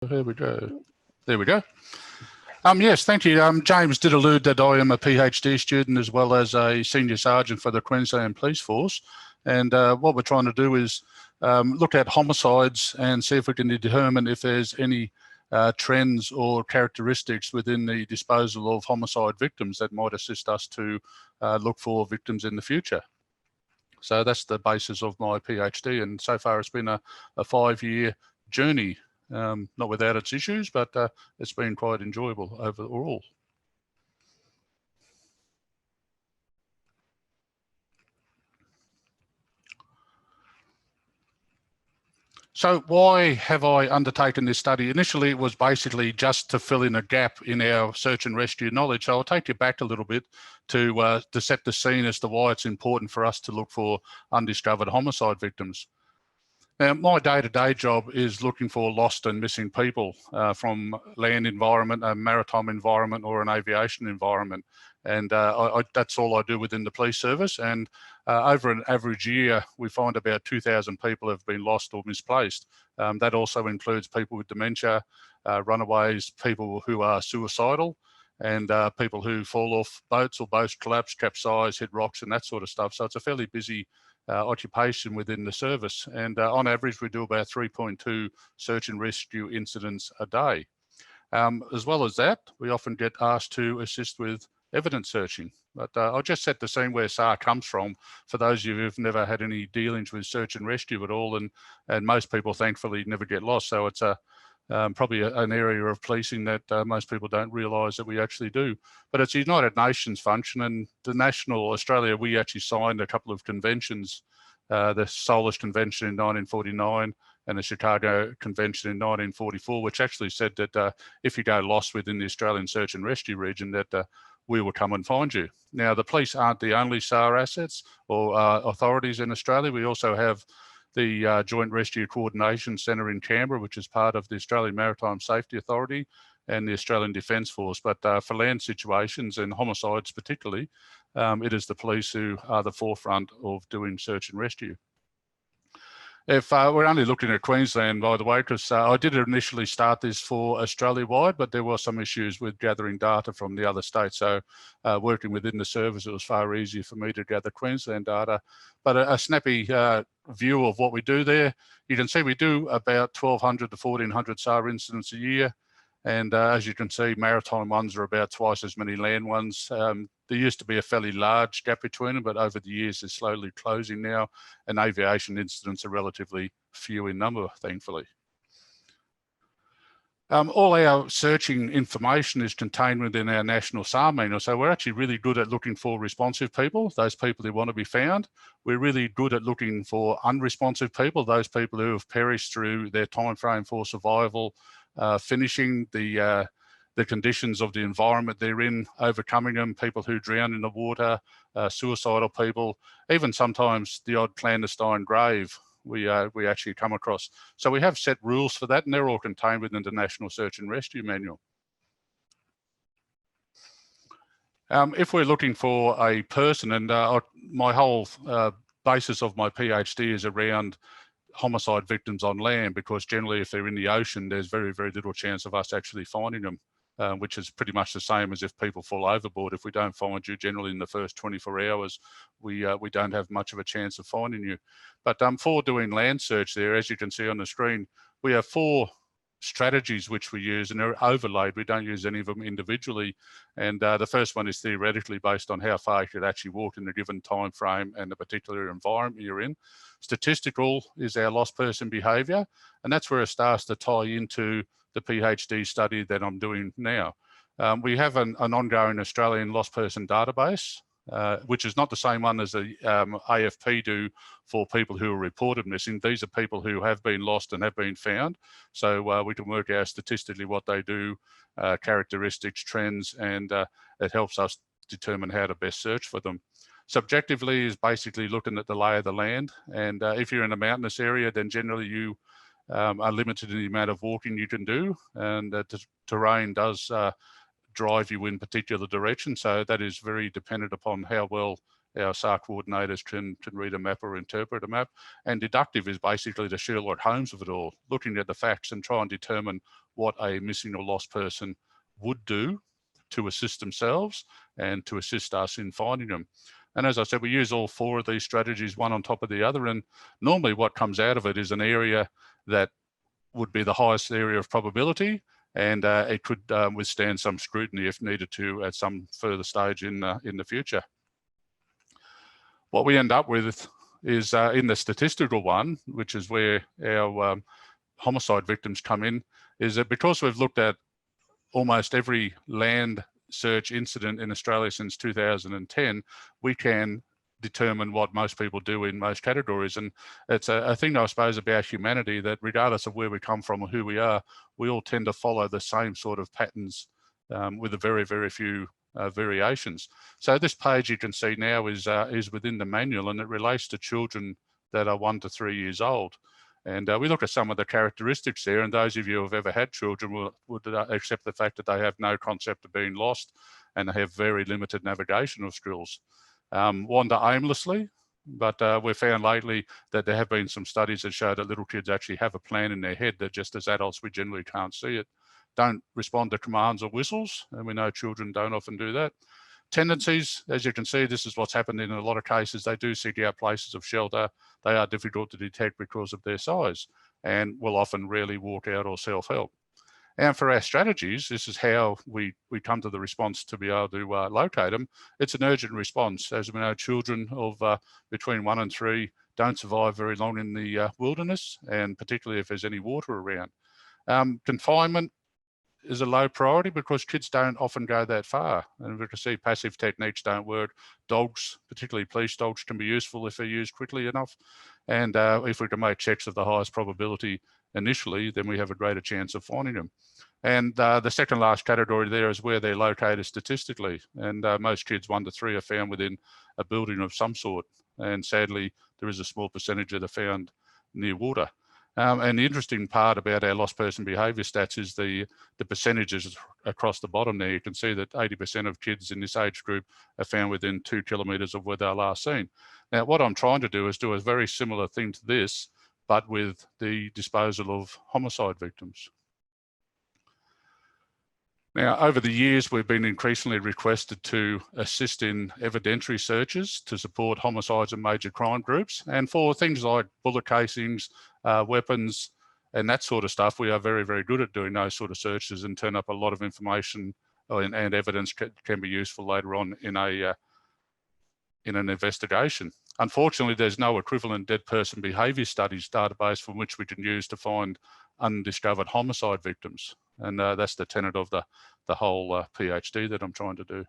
Here we go. There we go. Yes, thank you. James did allude that I am a PhD student as well as a senior sergeant for the Queensland Police Force. And what we're trying to do is look at homicides and see if we can determine if there's any trends or characteristics within the disposal of homicide victims that might assist us to look for victims in the future. So that's the basis of my PhD, and so far it's been a 5-year journey. Not without its issues, but it's been quite enjoyable overall. So why have I undertaken this study? Initially, it was basically just to fill in a gap in our search and rescue knowledge. So I'll take you back a little bit to set the scene as to why it's important for us to look for undiscovered homicide victims. Now, my day-to-day job is looking for lost and missing people from land environment, a maritime environment, or an aviation environment. And that's all I do within the police service. And over an average year, we find about 2,000 people have been lost or misplaced. That also includes people with dementia, runaways, people who are suicidal, and people who fall off boats or boats collapse, capsize, hit rocks, and that sort of stuff. So it's a fairly busy occupation within the service, and on average we do about 3.2 search and rescue incidents a day. As well as that, we often get asked to assist with evidence searching, but I'll just set the scene where SAR comes from for those of you who've never had any dealings with search and rescue at all, and most people thankfully never get lost, so it's probably an area of policing that most people don't realise that we actually do. But it's a United Nations function, and the National Australia, we actually signed a couple of conventions, the Solish Convention in 1949 and the Chicago Convention in 1944, which actually said that if you go lost within the Australian search and rescue region, that we will come and find you. Now, the police aren't the only SAR assets or authorities in Australia. We also have the Joint Rescue Coordination Centre in Canberra, which is part of the Australian Maritime Safety Authority and the Australian Defence Force. But for land situations and homicides particularly, it is the police who are the forefront of doing search and rescue. If we're only looking at Queensland, by the way, because I did initially start this for Australia-wide, but there were some issues with gathering data from the other states. So working within the service, it was far easier for me to gather Queensland data. But a snappy view of what we do there, you can see we do about 1,200 to 1,400 SAR incidents a year. And as you can see, maritime ones are about twice as many land ones. There used to be a fairly large gap between them, but over the years, it's slowly closing now. And aviation incidents are relatively few in number, thankfully. All our searching information is contained within our national SAR manual. So we're actually really good at looking for responsive people, those people who want to be found. We're really good at looking for unresponsive people, those people who have perished through their time frame for survival, finishing the conditions of the environment they're in, overcoming them, people who drown in the water, suicidal people, even sometimes the odd clandestine grave we actually come across. So we have set rules for that, and they're all contained within the National Search and Rescue Manual. If we're looking for a person, and my whole basis of my PhD is around homicide victims on land, because generally if they're in the ocean, there's very, very little chance of us actually finding them, which is pretty much the same as if people fall overboard. If we don't find you generally in the first 24 hours, we don't have much of a chance of finding you. But for doing land search there, as you can see on the screen, we have 4 strategies which we use, and they're overlaid. We don't use any of them individually. And the first one is theoretically based on how far you could actually walk in a given time frame and the particular environment you're in. Statistical is our lost person behaviour, and that's where it starts to tie into the PhD study that I'm doing now. We have an ongoing Australian lost person database, which is not the same one as the AFP do for people who are reported missing. These are people who have been lost and have been found. So we can work out statistically what they do, characteristics, trends, and it helps us determine how to best search for them. Subjectively is basically looking at the lay of the land. And if you're in a mountainous area, then generally you are limited in the amount of walking you can do. And the terrain does drive you in particular directions. So that is very dependent upon how well our SAR coordinators can read a map or interpret a map. And deductive is basically the Sherlock Holmes of it all, looking at the facts and try and determine what a missing or lost person would do to assist themselves and to assist us in finding them. And as I said, we use all 4 of these strategies, one on top of the other. And normally what comes out of it is an area that would be the highest area of probability, and it could withstand some scrutiny if needed to at some further stage in the future. What we end up with is in the statistical one, which is where our homicide victims come in, is that because we've looked at almost every land search incident in Australia since 2010, we can determine what most people do in most categories. And it's a thing, I suppose, about humanity, that regardless of where we come from or who we are, we all tend to follow the same sort of patterns with a very, very few variations. So this page you can see now is within the manual, and it relates to children that are 1 to 3 years old. And we look at some of the characteristics there, and those of you who have ever had children would accept the fact that they have no concept of being lost, and they have very limited navigational skills. Wander aimlessly, but we've found lately that there have been some studies that show that little kids actually have a plan in their head, that just as adults we generally can't see it. Don't respond to commands or whistles, and we know children don't often do that. Tendencies, as you can see, this is what's happened in a lot of cases. They do seek out places of shelter. They are difficult to detect because of their size, and will often rarely walk out or self-help. And for our strategies, this is how we come to the response to be able to locate them. It's an urgent response. As we know, children of between 1 and 3 don't survive very long in the wilderness, and particularly if there's any water around. Confinement is a low priority because kids don't often go that far. And we can see passive techniques don't work. Dogs, particularly police dogs, can be useful if they're used quickly enough. And if we can make checks of the highest probability initially, then we have a greater chance of finding them. And the second last category there is where they're located statistically. And most kids 1 to 3 are found within a building of some sort. And sadly, there is a small percentage that are found near water. And the interesting part about our lost person behaviour stats is the percentages across the bottom there. You can see that 80% of kids in this age group are found within 2 kilometres of where they were last seen. Now, what I'm trying to do is do a very similar thing to this, but with the disposal of homicide victims. Now, over the years, we've been increasingly requested to assist in evidentiary searches to support homicides and major crime groups. And for things like bullet casings, weapons, and that sort of stuff, we are very, very good at doing those sort of searches and turn up a lot of information and evidence can be useful later on in an investigation. Unfortunately, there's no equivalent dead person behaviour studies database from which we can use to find undiscovered homicide victims. And that's the tenet of the whole PhD that I'm trying to do.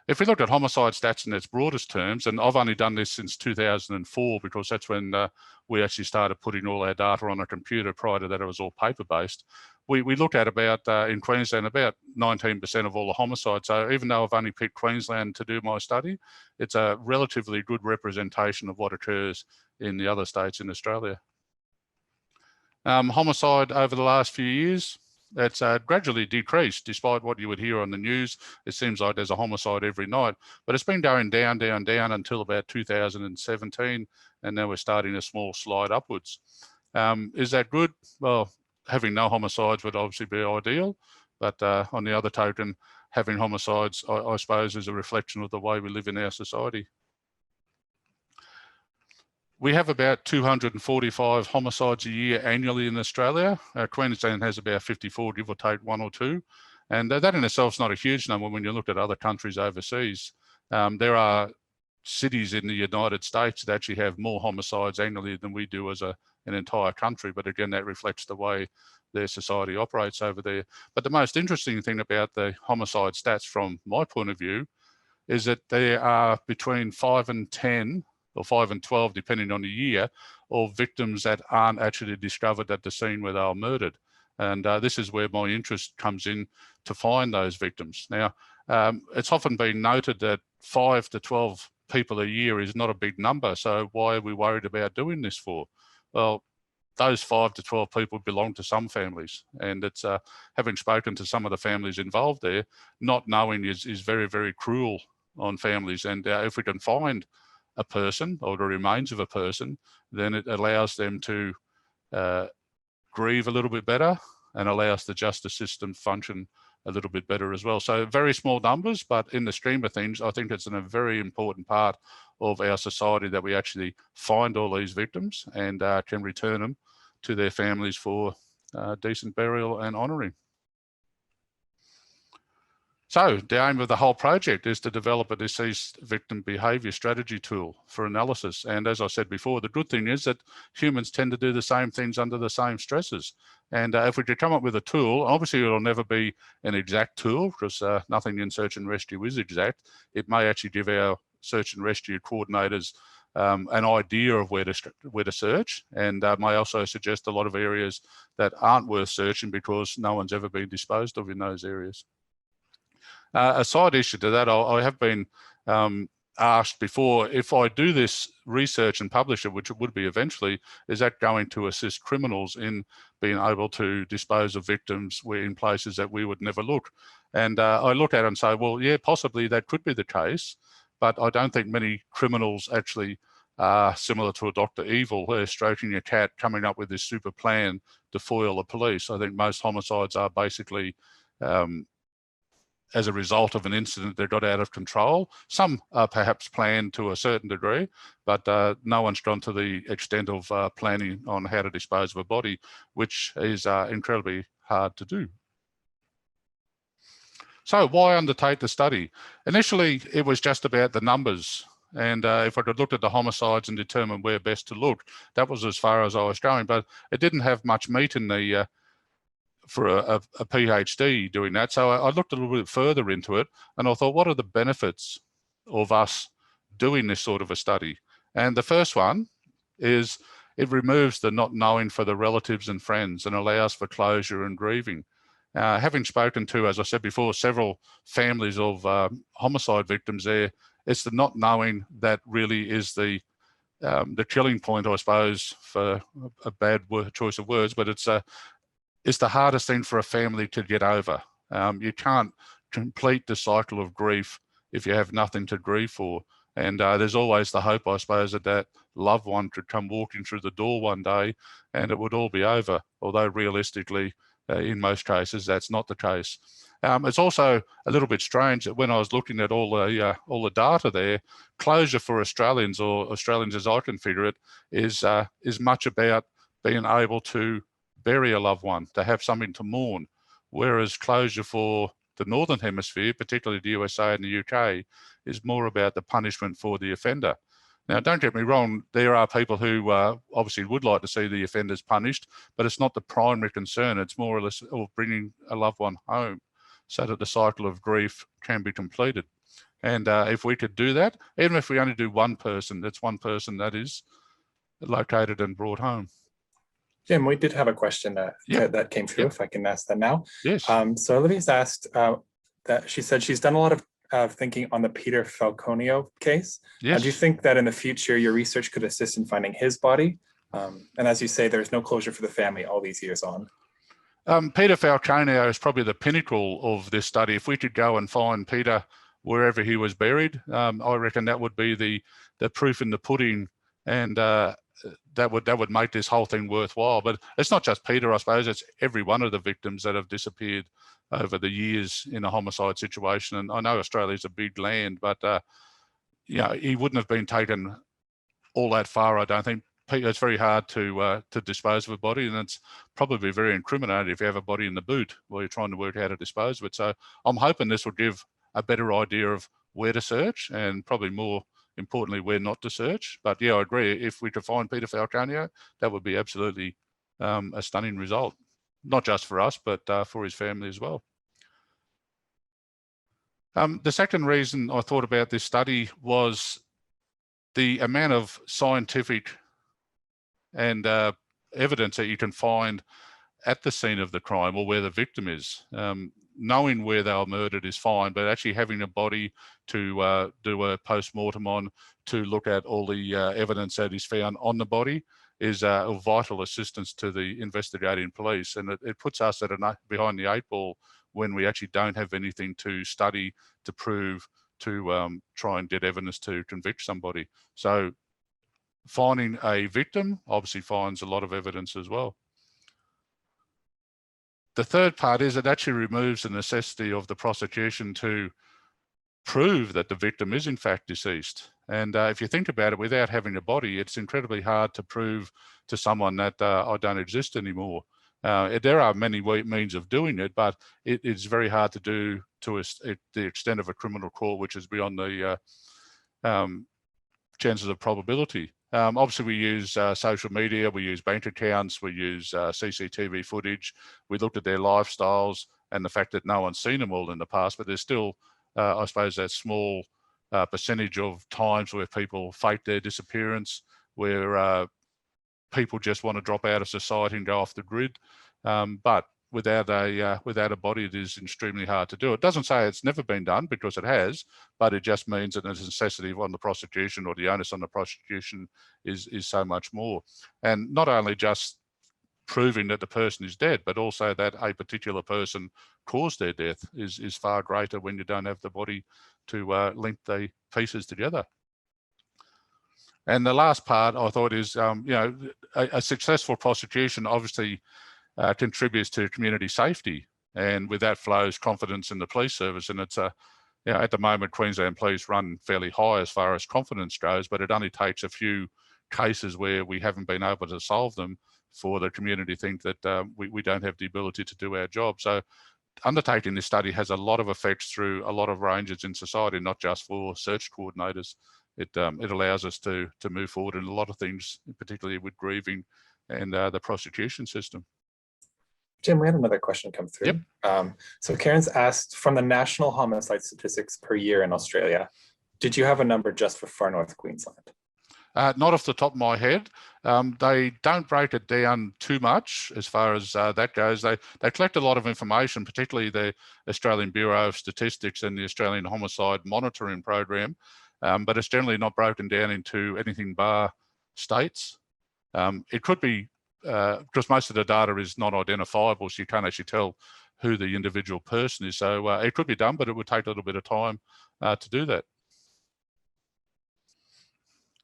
If we look at homicide stats in its broadest terms, and I've only done this since 2004 because that's when we actually started putting all our data on a computer. Prior to that, it was all paper-based. We look at about, in Queensland, about 19% of all the homicides. So even though I've only picked Queensland to do my study, it's a relatively good representation of what occurs in the other states in Australia. Homicide over the last few years, it's gradually decreased despite what you would hear on the news. It seems like there's a homicide every night, but it's been going down, down, down until about 2017, and now we're starting a small slide upwards. Is that good? Well, having no homicides would obviously be ideal, but on the other token, having homicides, I suppose, is a reflection of the way we live in our society. We have about 245 homicides a year annually in Australia. Queensland has about 54, give or take 1 or 2. And that in itself is not a huge number when you look at other countries overseas. There are cities in the United States that actually have more homicides annually than we do as an entire country. But again, that reflects the way their society operates over there. But the most interesting thing about the homicide stats from my point of view is that there are between 5 and 10 or 5 and 12, depending on the year, of victims that aren't actually discovered at the scene where they were murdered. And this is where my interest comes in, to find those victims. Now, it's often been noted that 5 to 12 people a year is not a big number. So why are we worried about doing this for? Well, those 5 to 12 people belong to some families. And it's having spoken to some of the families involved there, not knowing is very, very cruel on families. And if we can find a person or the remains of a person, then it allows them to grieve a little bit better, and allows the justice system function a little bit better as well. So very small numbers, but in the scheme of things, I think it's a very important part of our society that we actually find all these victims and can return them to their families for decent burial and honouring. So the aim of the whole project is to develop a deceased victim behaviour strategy tool for analysis. And as I said before, the good thing is that humans tend to do the same things under the same stresses. And if we could come up with a tool, obviously it'll never be an exact tool because nothing in search and rescue is exact. It may actually give our search and rescue coordinators an idea of where to search, and may also suggest a lot of areas that aren't worth searching because no one's ever been disposed of in those areas. A side issue to that, I have been asked before, if I do this research and publish it, which it would be eventually, is that going to assist criminals in being able to dispose of victims in places that we would never look? And I look at it and say, well, yeah, possibly that could be the case, but I don't think many criminals actually are similar to a Dr. Evil, who's stroking a cat, coming up with this super plan to foil the police. I think most homicides are basically as a result of an incident that got out of control. Some are perhaps planned to a certain degree, but no one's gone to the extent of planning on how to dispose of a body, which is incredibly hard to do. So why undertake the study? Initially, it was just about the numbers. And if I could look at the homicides and determine where best to look, that was as far as I was going, but it didn't have much meat in the for a PhD doing that. So I looked a little bit further into it and I thought, what are the benefits of us doing this sort of a study? And the first one is it removes the not knowing for the relatives and friends and allows for closure and grieving. Having spoken to, as I said before, several families of homicide victims there, it's the not knowing that really is the killing point, I suppose, for a bad choice of words, but it's the hardest thing for a family to get over. You can't complete the cycle of grief if you have nothing to grieve for. And there's always the hope, I suppose, that that loved one could come walking through the door one day and it would all be over, although realistically, in most cases, that's not the case. It's also a little bit strange that when I was looking at all the data there, closure for Australians, or Australians as I can figure it, is much about being able to bury a loved one, to have something to mourn, whereas closure for the Northern Hemisphere, particularly the USA and the UK, is more about the punishment for the offender. Now, don't get me wrong, there are people who obviously would like to see the offenders punished, but it's not the primary concern. It's more or less of bringing a loved one home so that the cycle of grief can be completed. And if we could do that, even if we only do one person, that's one person that is located and brought home. Jim, we did have a question that came through, if I can ask that now. Yes. So Olivia's asked that she said she's done a lot of thinking on the Peter Falconio case. Yes. Do you think that in the future your research could assist in finding his body? And as you say, there's no closure for the family all these years on. Peter Falconio is probably the pinnacle of this study. If we could go and find Peter wherever he was buried, I reckon that would be the proof in the pudding, and that would make this whole thing worthwhile. But it's not just Peter, I suppose, it's every one of the victims that have disappeared over the years in a homicide situation. And I know Australia's a big land, but he wouldn't have been taken all that far, I don't think. It's very hard to dispose of a body, and it's probably very incriminating if you have a body in the boot while you're trying to work out how to dispose of it. So I'm hoping this will give a better idea of where to search, and probably more importantly, where not to search. But yeah, I agree. If we could find Peter Falconio, that would be absolutely a stunning result, not just for us, but for his family as well. The second reason I thought about this study was the amount of scientific and evidence that you can find at the scene of the crime or where the victim is. Knowing where they were murdered is fine, but actually having a body to do a post-mortem on, to look at all the evidence that is found on the body, is of vital assistance to the investigating police. And it puts us behind the eight ball when we actually don't have anything to study, to prove, to try and get evidence to convict somebody. So finding a victim obviously finds a lot of evidence as well. the third part is it actually removes the necessity of the prosecution to prove that the victim is in fact deceased. And if you think about it, without having a body, it's incredibly hard to prove to someone that I don't exist anymore. There are many means of doing it, but it's very hard to do to the extent of a criminal court, which is beyond the chances of probability. Obviously, we use social media, we use bank accounts, we use CCTV footage. We looked at their lifestyles and the fact that no one's seen them all in the past, but there's still, I suppose, that small percentage of times where people fake their disappearance, where people just want to drop out of society and go off the grid. But without a body, it is extremely hard to do. It doesn't say it's never been done, because it has, but it just means that the necessity on the prosecution, or the onus on the prosecution, is so much more. And not only just proving that the person is dead, but also that a particular person caused their death is far greater when you don't have the body to link the pieces together. And the last part I thought is, a successful prosecution obviously contributes to community safety, and with that flows confidence in the police service. And it's at the moment, Queensland Police run fairly high as far as confidence goes, but it only takes a few cases where we haven't been able to solve them for the community to think that we don't have the ability to do our job. So undertaking this study has a lot of effects through a lot of ranges in society, not just for search coordinators. It allows us to move forward in a lot of things, particularly with grieving and the prosecution system. Jim, we had another question come through. Yep. So Karen's asked, from the national homicide statistics per year in Australia, did you have a number just for far north Queensland? Not off the top of my head. They don't break it down too much as far as that goes. They collect a lot of information, particularly the Australian Bureau of Statistics and the Australian Homicide Monitoring Program, but it's generally not broken down into anything bar states. It could be, because most of the data is not identifiable, so you can't actually tell who the individual person is. So it could be done, but it would take a little bit of time to do that.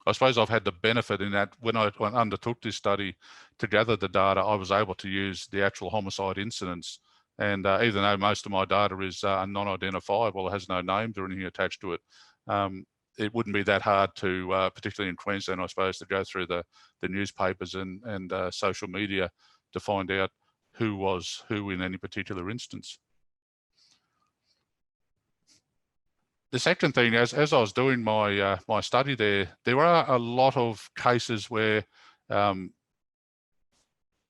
I suppose I've had the benefit in that when I undertook this study to gather the data, I was able to use the actual homicide incidents. And even though most of my data is non-identifiable, it has no names or anything attached to it, it wouldn't be that hard to, particularly in Queensland, I suppose, to go through the newspapers and social media to find out who was who in any particular instance. The second thing, as I was doing my my study there are a lot of cases where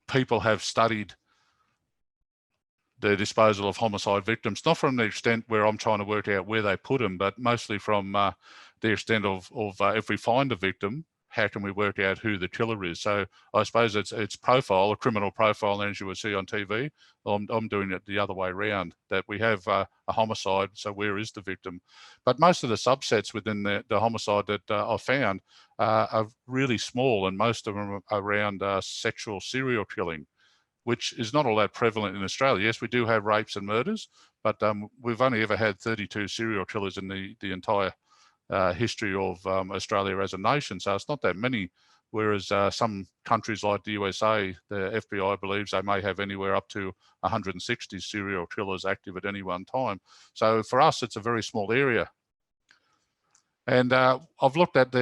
people have studied the disposal of homicide victims, not from the extent where I'm trying to work out where they put them, but mostly from the extent of if we find a victim, how can we work out who the killer is? So I suppose it's profile, a criminal profile, as you would see on TV. I'm doing it the other way around, that we have a homicide, so where is the victim? But most of the subsets within the homicide that I found are really small, and most of them are around sexual serial killing, which is not all that prevalent in Australia. Yes, we do have rapes and murders, but we've only ever had 32 serial killers in the entire history of Australia as a nation. So it's not that many, whereas some countries like the USA, the FBI believes they may have anywhere up to 160 serial killers active at any one time. So for us, it's a very small area. And I've looked at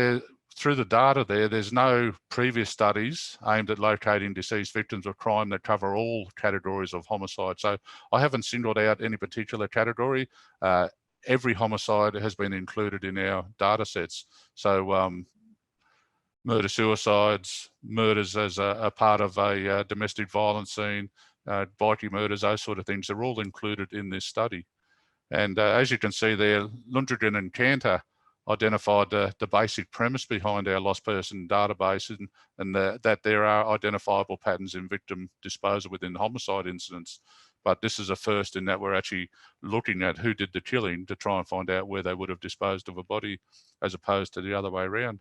through the data there's no previous studies aimed at locating deceased victims of crime that cover all categories of homicide. So I haven't singled out any particular category. Every homicide has been included in our data sets. So murder-suicides, murders as a part of a domestic violence scene, bikie murders, those sort of things are all included in this study. And as you can see there, Lundgren and Cantor identified the basic premise behind our lost person database, and that there are identifiable patterns in victim disposal within homicide incidents. But this is a first in that we're actually looking at who did the killing to try and find out where they would have disposed of a body, as opposed to the other way around.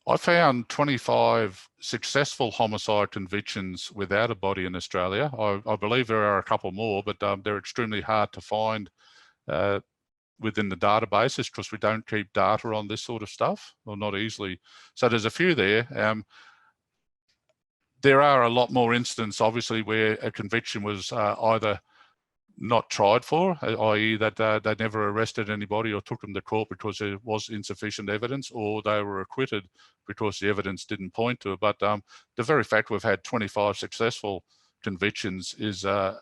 I found 25 successful homicide convictions without a body in Australia. I believe there are a couple more, but they're extremely hard to find within the databases, because we don't keep data on this sort of stuff, or not easily. So there's a few there. there are a lot more incidents, obviously, where a conviction was either not tried for, i.e. that they never arrested anybody or took them to court because there was insufficient evidence, or they were acquitted because the evidence didn't point to it. But the very fact we've had 25 successful convictions is, I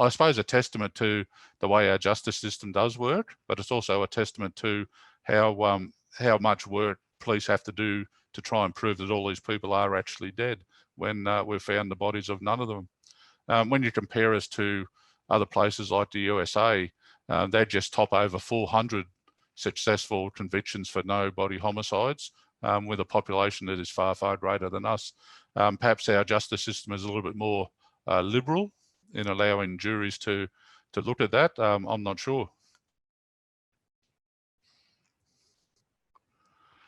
suppose, a testament to the way our justice system does work, but it's also a testament to how much work police have to do to try and prove that all these people are actually dead when we've found the bodies of none of them. When you compare us to other places like the USA, they just top over 400 successful convictions for no body homicides, with a population that is far, far greater than us. Perhaps our justice system is a little bit more liberal in allowing juries to look at that. I'm not sure.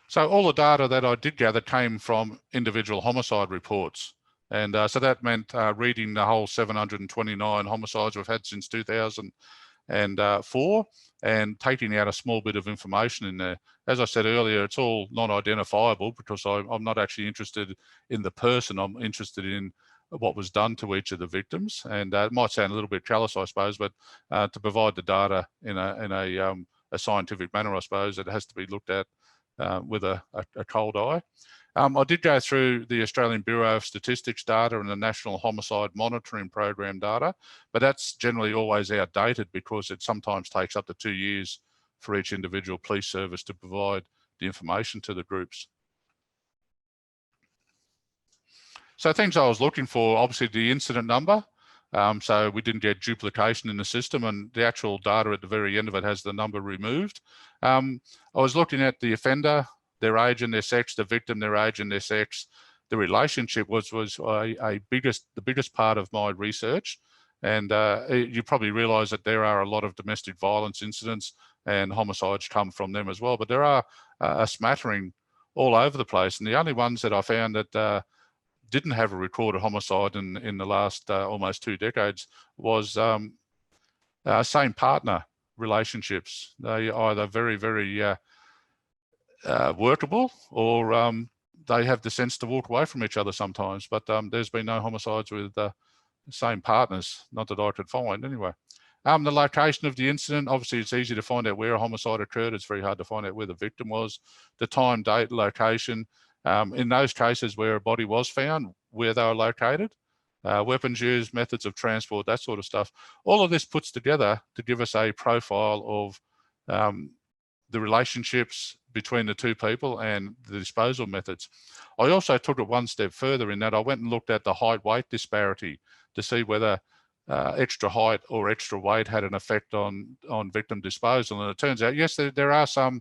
So all the data that I did gather came from individual homicide reports. And so that meant reading the whole 729 homicides we've had since 2004 and taking out a small bit of information in there. As I said earlier, it's all non-identifiable because I'm not actually interested in the person. I'm interested in what was done to each of the victims. And it might sound a little bit callous, I suppose, but to provide the data in a scientific manner, I suppose, it has to be looked at with a cold eye. I did go through the Australian Bureau of Statistics data and the National Homicide Monitoring Program data, but that's generally always outdated because it sometimes takes up to 2 years for each individual police service to provide the information to the groups. So things I was looking for, obviously the incident number. So we didn't get duplication in the system, and the actual data at the very end of it has the number removed. I was looking at the offender, their age and their sex, the victim, their age and their sex. The relationship was the biggest part of my research. And you probably realise that there are a lot of domestic violence incidents and homicides come from them as well. But there are a smattering all over the place. And the only ones that I found that didn't have a recorded homicide in the last almost 2 decades was same partner relationships. They either very, very workable, or they have the sense to walk away from each other sometimes. But there's been no homicides with same partners, not that I could find anyway. The location of the incident, obviously it's easy to find out where a homicide occurred. It's very hard to find out where the victim was. The time, date, location. In those cases where a body was found, where they were located, weapons used, methods of transport, that sort of stuff. All of this puts together to give us a profile of the relationships between the two people and the disposal methods. I also took it one step further in that I went and looked at the height-weight disparity to see whether extra height or extra weight had an effect on victim disposal. And it turns out, yes, there are some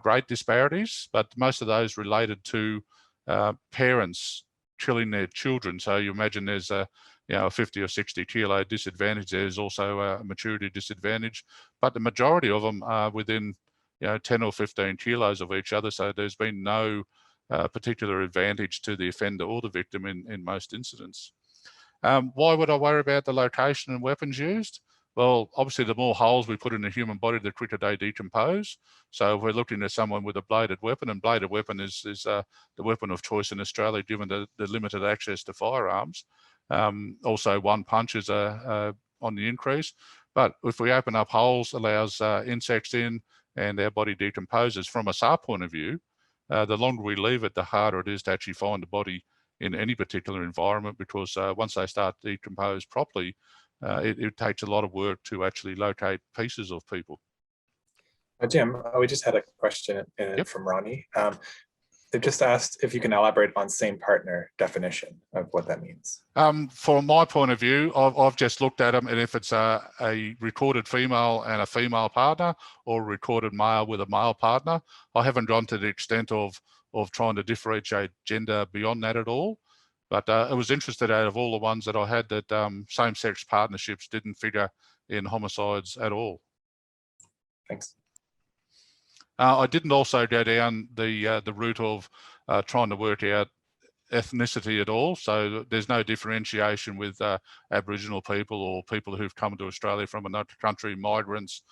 great disparities, but most of those related to parents killing their children. So you imagine there's a 50 or 60 kilo disadvantage. There's also a maturity disadvantage, but the majority of them are within 10 or 15 kilos of each other. So there's been no particular advantage to the offender or the victim in most incidents. Why would I worry about the location and weapons used? Well, obviously, the more holes we put in the human body, the quicker they decompose. So if we're looking at someone with a bladed weapon, and bladed weapon is the weapon of choice in Australia, given the limited access to firearms. Also, one punch is on the increase. But if we open up holes, allows insects in, and our body decomposes. From a SAR point of view, the longer we leave it, the harder it is to actually find the body in any particular environment, because once they start to decompose properly, it takes a lot of work to actually locate pieces of people. Jim, we just had a question from Ronnie. They've just asked if you can elaborate on same partner definition of what that means. From my point of view, I've just looked at them, and if it's a recorded female and a female partner, or a recorded male with a male partner, I haven't gone to the extent of trying to differentiate gender beyond that at all. But I was interested, out of all the ones that I had, that same-sex partnerships didn't figure in homicides at all. Thanks. I didn't also go down the route of trying to work out ethnicity at all. So there's no differentiation with Aboriginal people or people who've come to Australia from another country, migrants,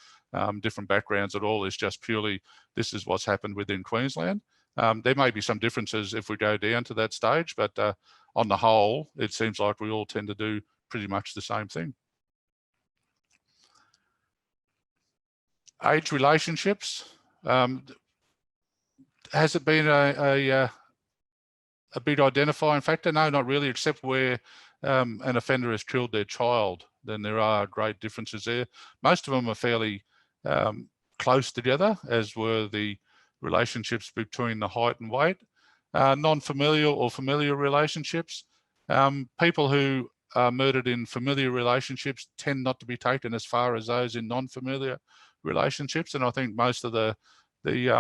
different backgrounds at all. It's just purely, this is what's happened within Queensland. There may be some differences if we go down to that stage, but on the whole, it seems like we all tend to do pretty much the same thing. Age relationships. Has it been a big identifying factor? No, not really, except where an offender has killed their child. Then there are great differences there. Most of them are fairly close together, as were the relationships between the height and weight. Non-familial or familiar relationships. People who are murdered in familiar relationships tend not to be taken as far as those in non-familiar relationships. And I think most of the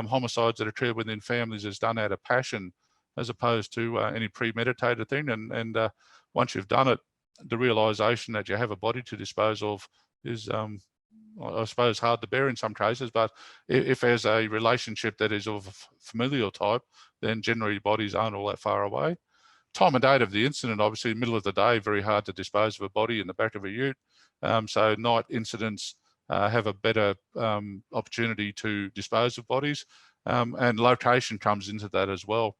homicides that occur within families is done out of passion, as opposed to any premeditated thing. And once you've done it, the realization that you have a body to dispose of is, I suppose, hard to bear in some cases. But if there's a relationship that is of a familial type, then generally bodies aren't all that far away. Time and date of the incident, obviously, middle of the day, very hard to dispose of a body in the back of a ute. So night incidents have a better opportunity to dispose of bodies, and location comes into that as well.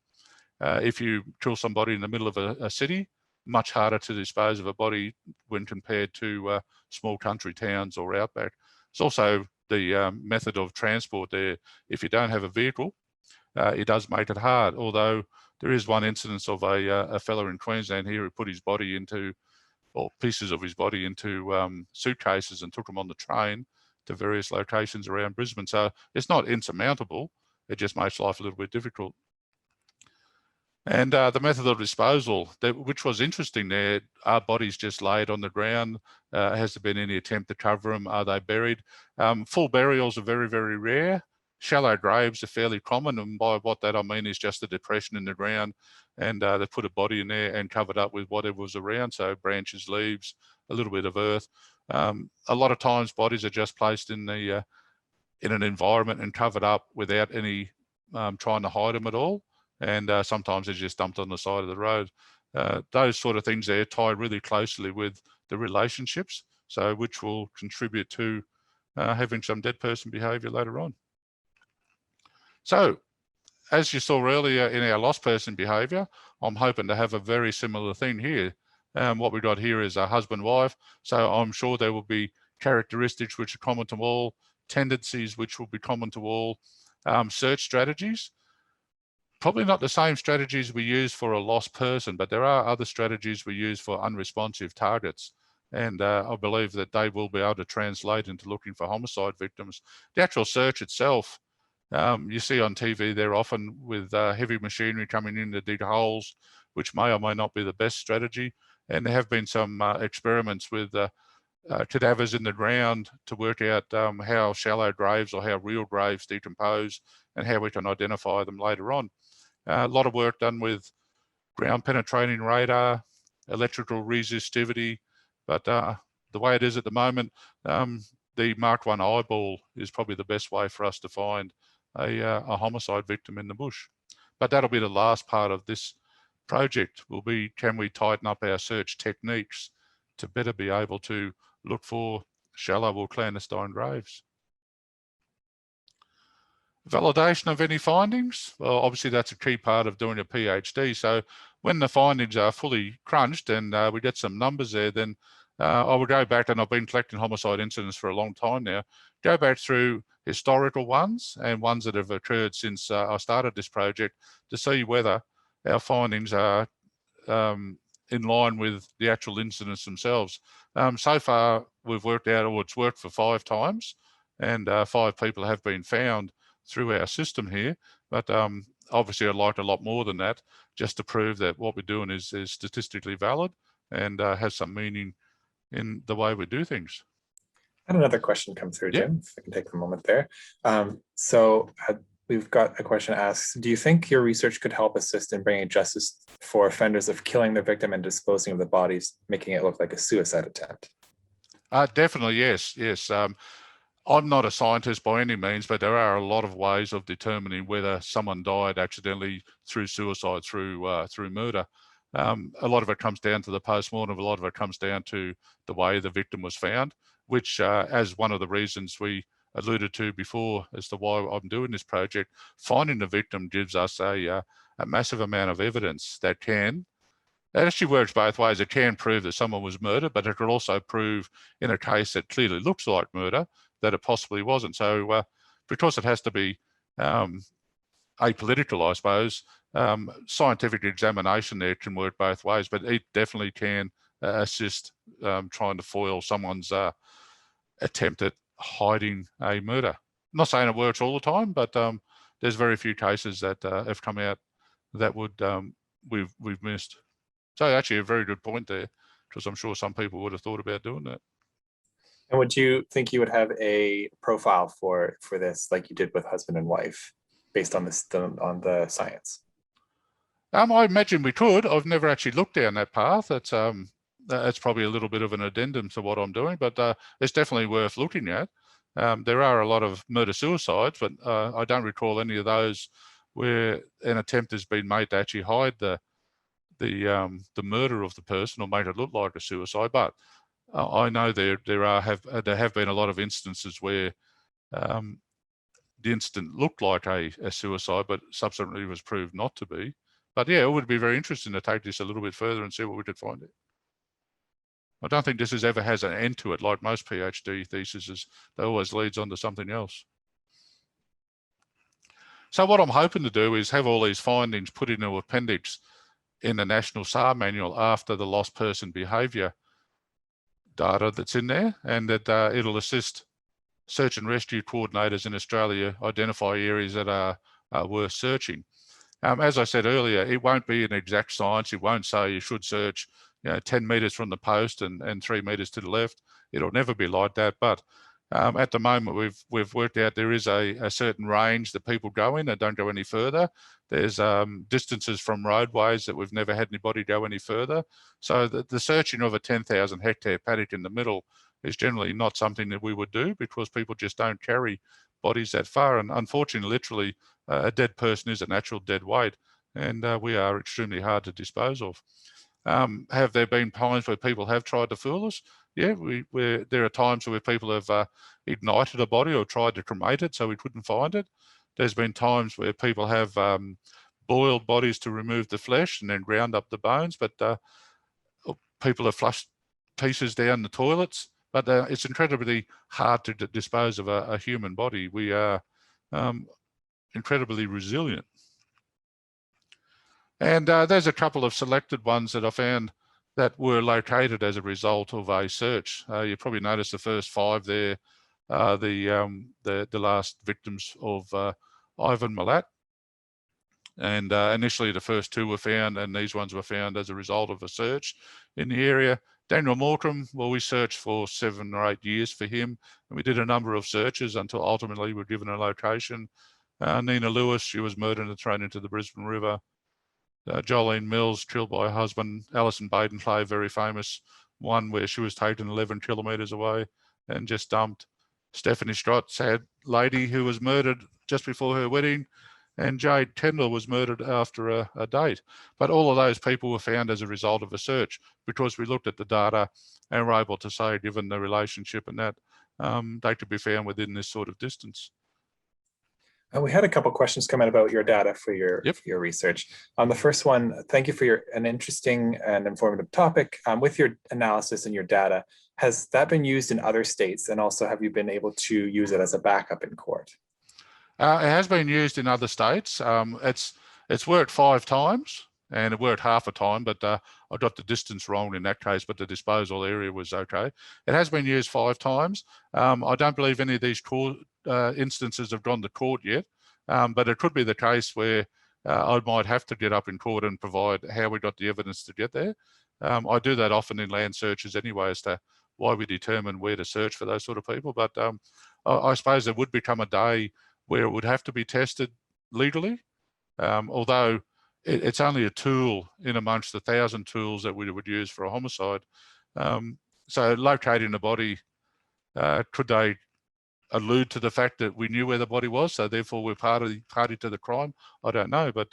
If you kill somebody in the middle of a city, much harder to dispose of a body when compared to small country towns or outback. It's also the method of transport there. If you don't have a vehicle, it does make it hard, although there is one incidence of a fella in Queensland here who put his body into, or pieces of his body into suitcases and took them on the train to various locations around Brisbane. So it's not insurmountable, it just makes life a little bit difficult. And the method of disposal, which was interesting there, are bodies just laid on the ground? Has there been any attempt to cover them? Are they buried? Full burials are very, very rare. Shallow graves are fairly common, and by what that I mean is just a depression in the ground, and they put a body in there and covered up with whatever was around, so branches, leaves, a little bit of earth. A lot of times bodies are just placed in the in an environment and covered up without any trying to hide them at all, and sometimes they're just dumped on the side of the road. Those sort of things there tie really closely with the relationships, so which will contribute to having some dead person behaviour later on. So, as you saw earlier in our lost person behaviour, I'm hoping to have a very similar thing here. What we got here is a husband-wife, so I'm sure there will be characteristics which are common to all, tendencies which will be common to all, search strategies. Probably not the same strategies we use for a lost person, but there are other strategies we use for unresponsive targets. And I believe that they will be able to translate into looking for homicide victims. The actual search itself, you see on TV, they're often with heavy machinery coming in to dig holes, which may or may not be the best strategy. And there have been some experiments with cadavers in the ground to work out how shallow graves or how real graves decompose and how we can identify them later on. A lot of work done with ground penetrating radar, electrical resistivity, but the way it is at the moment, the Mark I eyeball is probably the best way for us to find a homicide victim in the bush. But that'll be the last part of this project, will be, can we tighten up our search techniques to better be able to look for shallow or clandestine graves. Validation of any findings. Well, obviously that's a key part of doing a PhD. So when the findings are fully crunched and we get some numbers there, then I will go back, and I've been collecting homicide incidents for a long time now, go back through historical ones and ones that have occurred since I started this project to see whether our findings are in line with the actual incidents themselves. So far, we've worked out, or it's worked for 5 times, and 5 people have been found through our system here. But obviously, I'd like a lot more than that, just to prove that what we're doing is statistically valid and has some meaning in the way we do things. I had another question come through, Yep. Jim, if I can take a moment there. We've got a question asked, do you think your research could help assist in bringing justice for offenders of killing their victim and disposing of the bodies, making it look like a suicide attempt? Definitely, yes. I'm not a scientist by any means, but there are a lot of ways of determining whether someone died accidentally through suicide, through murder. A lot of it comes down to the post-mortem. A lot of it comes down to the way the victim was found, which as one of the reasons we alluded to before as to why I'm doing this project, finding the victim gives us a massive amount of evidence that can It actually works both ways. It can prove that someone was murdered, but it could also prove in a case that clearly looks like murder that it possibly wasn't. So because it has to be apolitical, I suppose, scientific examination there can work both ways, but it definitely can assist trying to foil someone's attempt at hiding a murder. I'm not saying it works all the time, but there's very few cases that have come out that would we've missed. So actually a very good point there, because I'm sure some people would have thought about doing that. And would you think you would have a profile for this, like you did with husband and wife, based on the science? I imagine we could. I've never actually looked down that path. That's probably a little bit of an addendum to what I'm doing, but it's definitely worth looking at. There are a lot of murder-suicides, but I don't recall any of those where an attempt has been made to actually hide the murder of the person or make it look like a suicide. But I know there have been a lot of instances where the incident looked like a suicide, but subsequently was proved not to be. But yeah, it would be very interesting to take this a little bit further and see what we could find. I don't think this ever has an end to it, like most PhD theses. They always leads on to something else. So what I'm hoping to do is have all these findings put into an appendix in the National SAR manual after the lost person behaviour data that's in there, and that it'll assist search and rescue coordinators in Australia identify areas that are worth searching. As I said earlier, it won't be an exact science. It won't say you should search 10 metres from the post and 3 metres to the left. It'll never be like that. But at the moment, we've worked out there is a certain range that people go in and don't go any further. There's distances from roadways that we've never had anybody go any further. So the searching of a 10,000 hectare paddock in the middle is generally not something that we would do, because people just don't carry bodies that far. And unfortunately, literally, a dead person is a natural dead weight, and we are extremely hard to dispose of. Have there been times where people have tried to fool us? Yeah, there are times where people have ignited a body or tried to cremate it so we couldn't find it. There's been times where people have boiled bodies to remove the flesh and then ground up the bones, but people have flushed pieces down the toilets. But it's incredibly hard to dispose of a human body. We are incredibly resilient. And there's a couple of selected ones that I found that were located as a result of a search. You probably noticed the first 5 there, the last victims of Ivan Milat. And initially the first 2 were found, and these ones were found as a result of a search in the area. Daniel Morecambe, well, we searched for 7 or 8 years for him, and we did a number of searches until ultimately we were given a location. Nina Lewis, she was murdered and thrown into the Brisbane River. Jolene Mills, killed by her husband. Alison Baden-Clay, very famous one, where she was taken 11 kilometres away and just dumped. Stephanie Stott, sad lady who was murdered just before her wedding. And Jade Kendall was murdered after a date. But all of those people were found as a result of a search, because we looked at the data and were able to say, given the relationship and that, they could be found within this sort of distance. We had a couple of questions come in about your data for your research. On the first one, thank you for an interesting and informative topic. With your analysis and your data, has that been used in other states? And also, have you been able to use it as a backup in court? It has been used in other states. It's worked 5 times, and it worked half a time, but I got the distance wrong in that case, but the disposal area was okay. It has been used 5 times. I don't believe any of these instances have gone to court yet, but it could be the case where I might have to get up in court and provide how we got the evidence to get there. I do that often in land searches anyway, as to why we determine where to search for those sort of people. But I suppose there would become a day where it would have to be tested legally, although it's only a tool in amongst the 1,000 tools that we would use for a homicide. So locating the body, could they allude to the fact that we knew where the body was, so therefore we're party to the crime? I don't know, but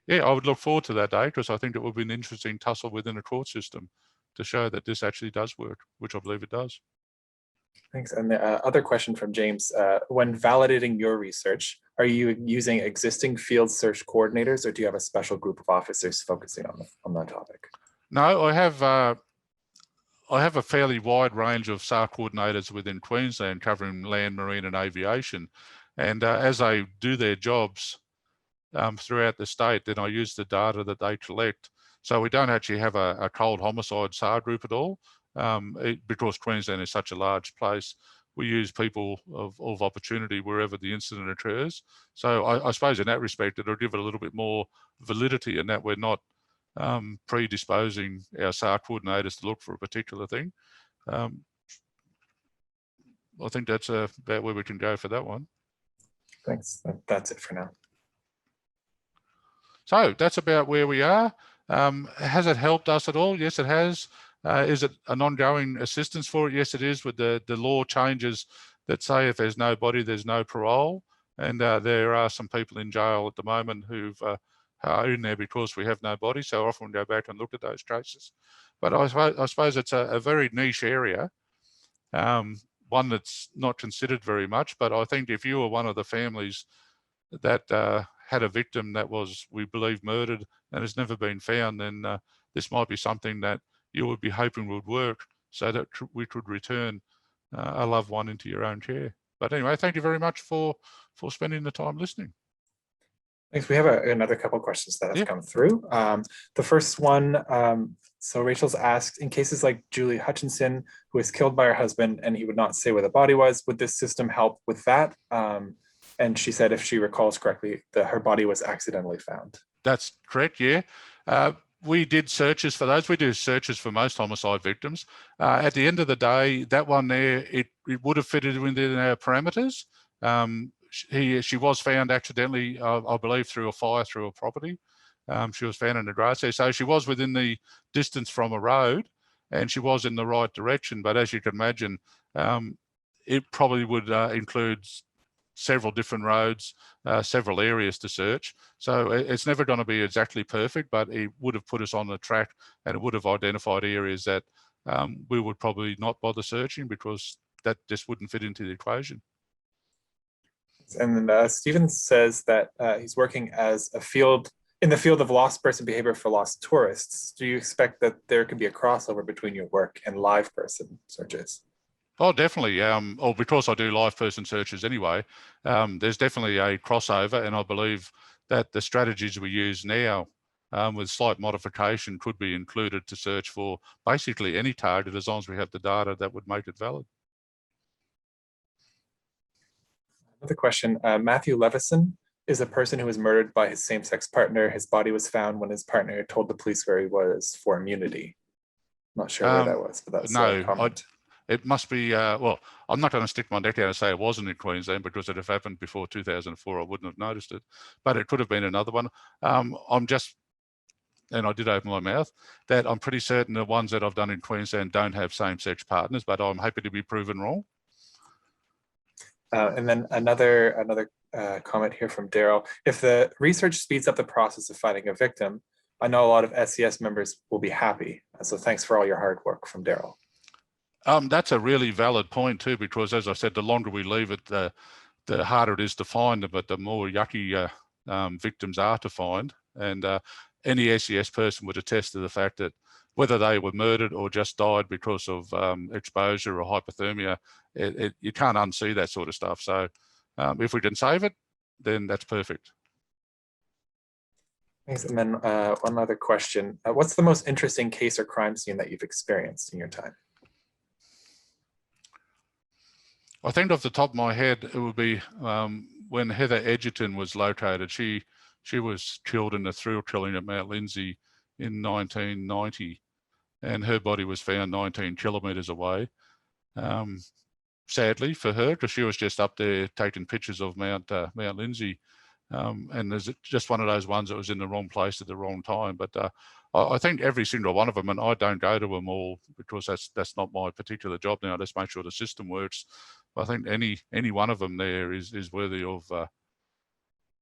yeah, I would look forward to that day, because I think it would be an interesting tussle within the court system to show that this actually does work, which I believe it does. Thanks. And the other question from James, when validating your research, Are you using existing field search coordinators, or do you have a special group of officers focusing on that topic? No, I have a fairly wide range of SAR coordinators within Queensland covering land, marine and aviation. And as they do their jobs throughout the state, then I use the data that they collect. So we don't actually have a cold homicide SAR group at all, because Queensland is such a large place. We use people of opportunity wherever the incident occurs. So I suppose in that respect, it'll give it a little bit more validity in that we're not predisposing our SAR coordinators to look for a particular thing. I think that's about where we can go for that one. Thanks. That's it for now. So that's about where we are. Has it helped us at all? Yes, it has. Is it an ongoing assistance for it? Yes, it is, with the law changes that say if there's no body, there's no parole. And there are some people in jail at the moment who've are in there because we have no body. So often we go back and look at those cases. But I suppose it's a very niche area, one that's not considered very much. But I think if you were one of the families that had a victim that was, we believe, murdered and has never been found, then this might be something that you would be hoping would work so that we could return a loved one into your own care. But anyway, thank you very much for spending the time listening. Thanks. We have another couple of questions that have come through. The first one, so Rachel's asked, in cases like Julie Hutchinson, who was killed by her husband and he would not say where the body was, would this system help with that? And she said, if she recalls correctly, that her body was accidentally found. That's correct, yeah. We did searches for those. We do searches for most homicide victims. At the end of the day, that one there, it would have fitted within our parameters. She was found accidentally, I believe, through a fire through a property. She was found in the grass there. So she was within the distance from a road and she was in the right direction. But as you can imagine, it probably would include several different roads, several areas to search. So it's never going to be exactly perfect, but it would have put us on the track and it would have identified areas that we would probably not bother searching because that just wouldn't fit into the equation. And then Stephen says that he's working as in the field of lost person behavior for lost tourists. Do you expect that there could be a crossover between your work and live person searches? Oh, definitely. Or because I do live person searches anyway, there's definitely a crossover, and I believe that the strategies we use now with slight modification could be included to search for basically any target as long as we have the data that would make it valid. Another question, Matthew Levison is a person who was murdered by his same-sex partner. His body was found when his partner told the police where he was for immunity. I'm not sure where that was, but that's a comment. It must be, well, I'm not going to stick my neck out and say it wasn't in Queensland because it had happened before 2004. I wouldn't have noticed it, but it could have been another one. I'm just, and I did open my mouth, that I'm pretty certain the ones that I've done in Queensland don't have same-sex partners, but I'm happy to be proven wrong. And then another comment here from Daryl. If the research speeds up the process of finding a victim, I know a lot of SCS members will be happy. So thanks for all your hard work, from Daryl. That's a really valid point too, because as I said, the longer we leave it, the harder it is to find them, but the more yucky victims are to find. And any SCS person would attest to the fact that whether they were murdered or just died because of exposure or hypothermia, you can't unsee that sort of stuff. So if we can save it, then that's perfect. Thanks. And then one other question. What's the most interesting case or crime scene that you've experienced in your time? I think off the top of my head, it would be when Heather Edgerton was located. She was killed in a thrill killing at Mount Lindsay in 1990, and her body was found 19 kilometres away. Sadly for her, because she was just up there taking pictures of Mount Lindsay, and there's just one of those ones that was in the wrong place at the wrong time. But I think every single one of them, and I don't go to them all because that's not my particular job now. I just make sure the system works. I think any one of them there is worthy of,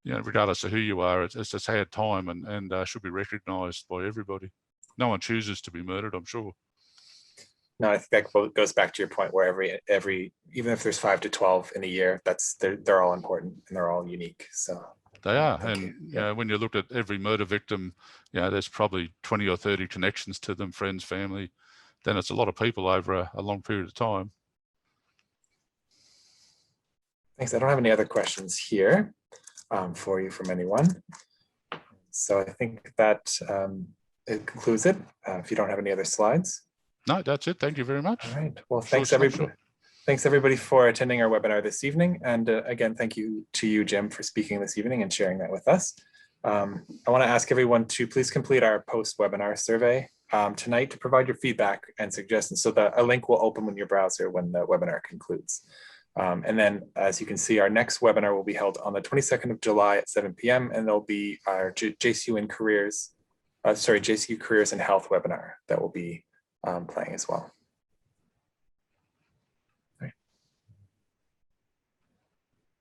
you know, regardless of who you are, it's a sad time and should be recognised by everybody. No one chooses to be murdered, I'm sure. No, I think that goes back to your point where every even if there's 5 to 12 in a year, they're all important and they're all unique. So they are, and when you look at every murder victim, there's probably 20 or 30 connections to them, friends, family. Then it's a lot of people over a long period of time. Thanks. I don't have any other questions here for you from anyone. So I think that it concludes it. If you don't have any other slides. No, that's it. Thank you very much. All right. Well, thanks everybody. Thanks everybody for attending our webinar this evening. And again, thank you to you, Jim, for speaking this evening and sharing that with us. I want to ask everyone to please complete our post-webinar survey tonight to provide your feedback and suggestions, so that a link will open in your browser when the webinar concludes. And then, as you can see, our next webinar will be held on the 22nd of July at 7 p.m. and there'll be our JCU Careers and Health webinar that will be playing as well.